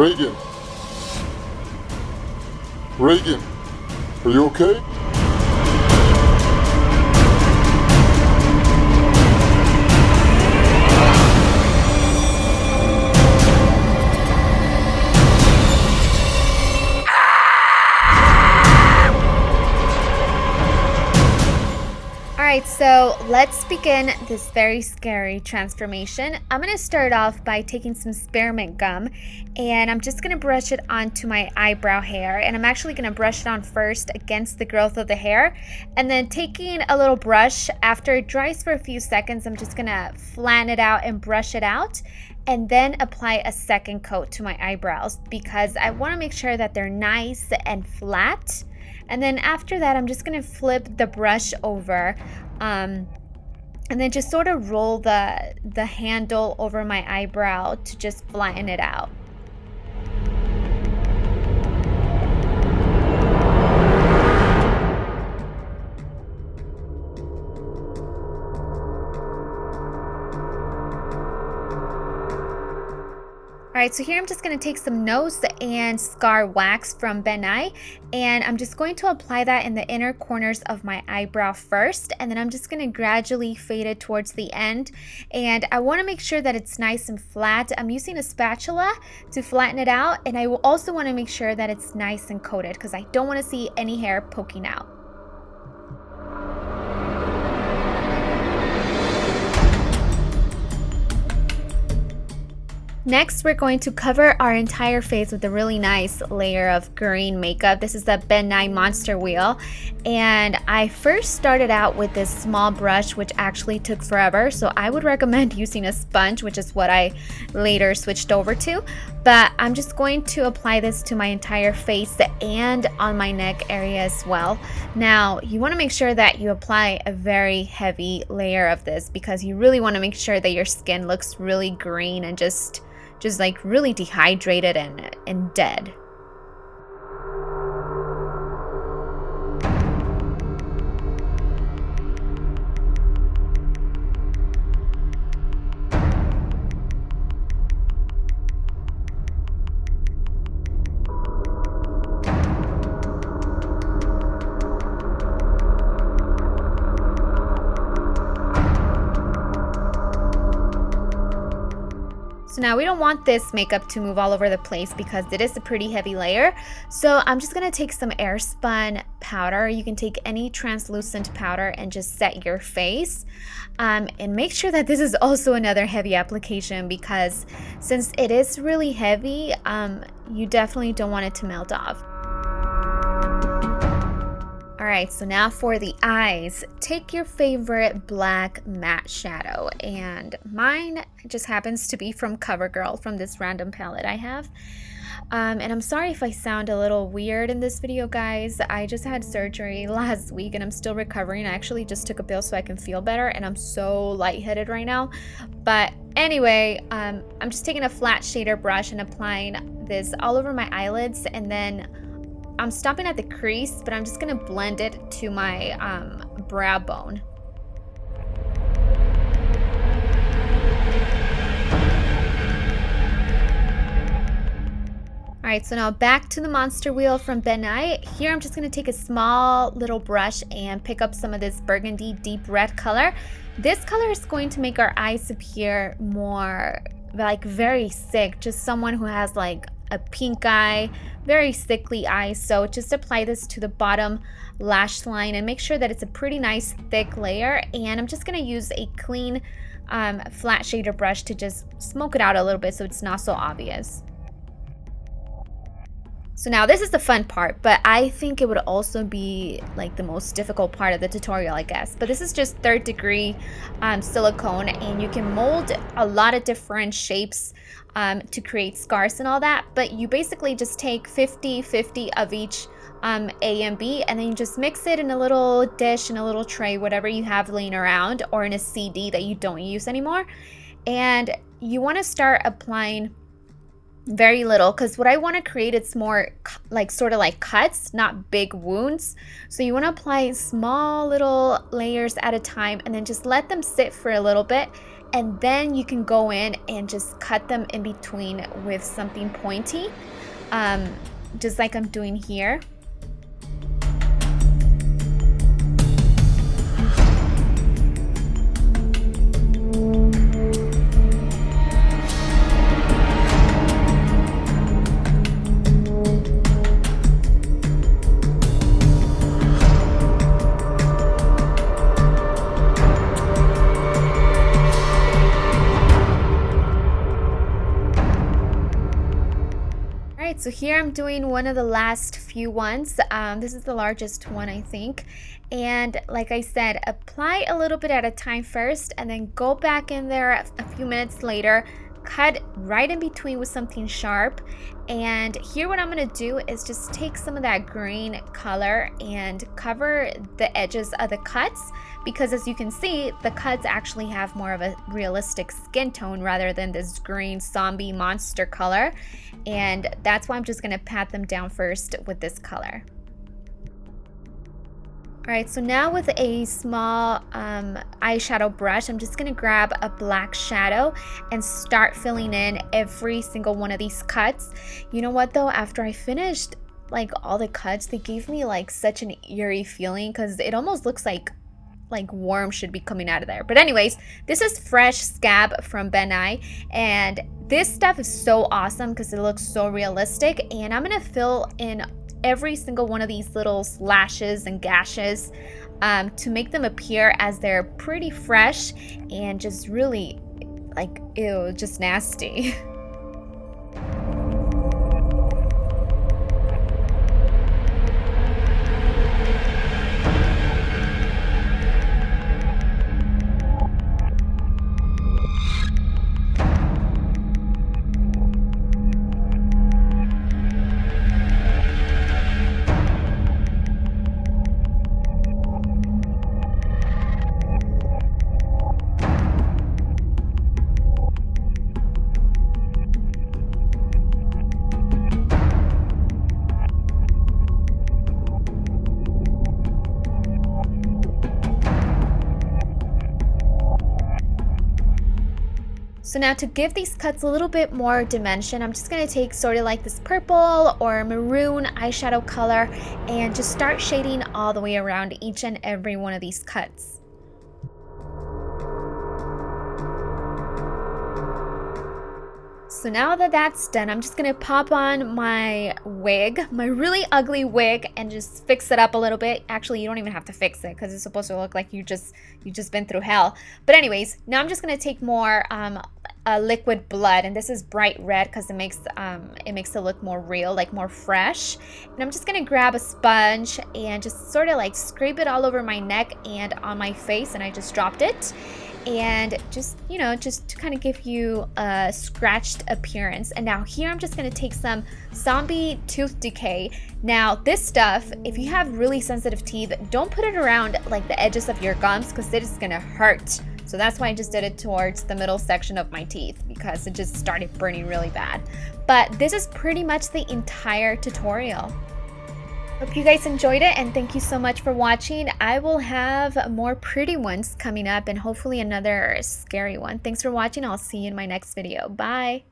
Regan? Regan, are you okay? Alright, so let's begin this very scary transformation. I'm going to start off by taking some spearmint gum and I'm just going to brush it onto my eyebrow hair, and I'm actually going to brush it on first against the growth of the hair, and then taking a little brush after it dries for a few seconds, I'm just going to flatten it out and brush it out, and then apply a second coat to my eyebrows because I want to make sure that they're nice and flat. And then after that, I'm just going to flip the brush over and then just sort of roll the handle over my eyebrow to just flatten it out. Alright, so here I'm just going to take some nose and scar wax from Ben Nye, and I'm just going to apply that in the inner corners of my eyebrow first, and then I'm just going to gradually fade it towards the end. And I want to make sure that it's nice and flat. I'm using a spatula to flatten it out, and I will also want to make sure that it's nice and coated because I don't want to see any hair poking out. Next, we're going to cover our entire face with a really nice layer of green makeup. This is the Ben Nye Monster Wheel, and I first started out with this small brush, which actually took forever, so I would recommend using a sponge, which is what I later switched over to. But I'm just going to apply this to my entire face and on my neck area as well. Now, you want to make sure that you apply a very heavy layer of this because you really want to make sure that your skin looks really green and just like really dehydrated and dead. So now we don't want this makeup to move all over the place because it is a pretty heavy layer. So I'm just going to take some airspun powder. You can take any translucent powder and just set your face. And make sure that this is also another heavy application because since it is really heavy, you definitely don't want it to melt off. Alright, so now for the eyes, take your favorite black matte shadow, and mine just happens to be from CoverGirl, from this random palette I have. And I'm sorry if I sound a little weird in this video, guys. I just had surgery last week and I'm still recovering. I actually just took a pill so I can feel better, and I'm so lightheaded right now. But anyway, I'm just taking a flat shader brush and applying this all over my eyelids, and then I'm stopping at the crease, but I'm just going to blend it to my brow bone. Alright, so now back to the Monster Wheel from Ben Nye. Here I'm just going to take a small little brush and pick up some of this burgundy deep red color. This color is going to make our eyes appear more like very sick, just someone who has like a pink eye, very sickly eyes. So just apply this to the bottom lash line and make sure that it's a pretty nice thick layer. And I'm just going to use a clean flat shader brush to just smoke it out a little bit so it's not so obvious. So now this is the fun part, but I think it would also be like the most difficult part of the tutorial, I guess. But this is just 3rd degree silicone, and you can mold a lot of different shapes to create scars and all that. But you basically just take 50-50 of each A and B, and then you just mix it in a little dish, in a little tray, whatever you have laying around, or in a CD that you don't use anymore. And you want to start applying very little, because what I want to create, it's more like sort of like cuts, not big wounds. So you want to apply small little layers at a time and then just let them sit for a little bit. and then you can go in and just cut them in between with something pointy, just like I'm doing here. So here I'm doing one of the last few ones. This is the largest one, I think. And like I said, apply a little bit at a time first, and then go back in there a few minutes later, cut right in between with something sharp. And here what I'm going to do is just take some of that green color and cover the edges of the cuts, because as you can see, the cuts actually have more of a realistic skin tone rather than this green zombie monster color. And that's why I'm just going to pat them down first with this color. Alright, so now with a small eyeshadow brush, I'm just going to grab a black shadow and start filling in every single one of these cuts. You know what though, after I finished like all the cuts, they gave me like such an eerie feeling, because it almost looks like worms should be coming out of there. But anyways, this is Fresh Scab from Ben Nye, and this stuff is so awesome because it looks so realistic. And I'm going to fill in every single one of these little slashes and gashes to make them appear as they're pretty fresh and just really like, ew, just nasty. So now to give these cuts a little bit more dimension, I'm just going to take sort of like this purple or maroon eyeshadow color and just start shading all the way around each and every one of these cuts. So now that that's done, I'm just gonna pop on my wig, my really ugly wig, and just fix it up a little bit. Actually, you don't even have to fix it because it's supposed to look like you just been through hell. But anyways, now I'm just gonna take more liquid blood, and this is bright red because it makes it look more real, like more fresh. And I'm just gonna grab a sponge and just sort of like scrape it all over my neck and on my face, and I just dropped it. And just, you know, just to kind of give you a scratched appearance. And now here I'm just going to take some zombie tooth decay. Now this stuff, if you have really sensitive teeth, don't put it around like the edges of your gums because it is going to hurt. So that's why I just did it towards the middle section of my teeth because it just started burning really bad. But this is pretty much the entire tutorial. Hope you guys enjoyed it, and thank you so much for watching. I will have more pretty ones coming up and hopefully another scary one. Thanks for watching. I'll see you in my next video. Bye.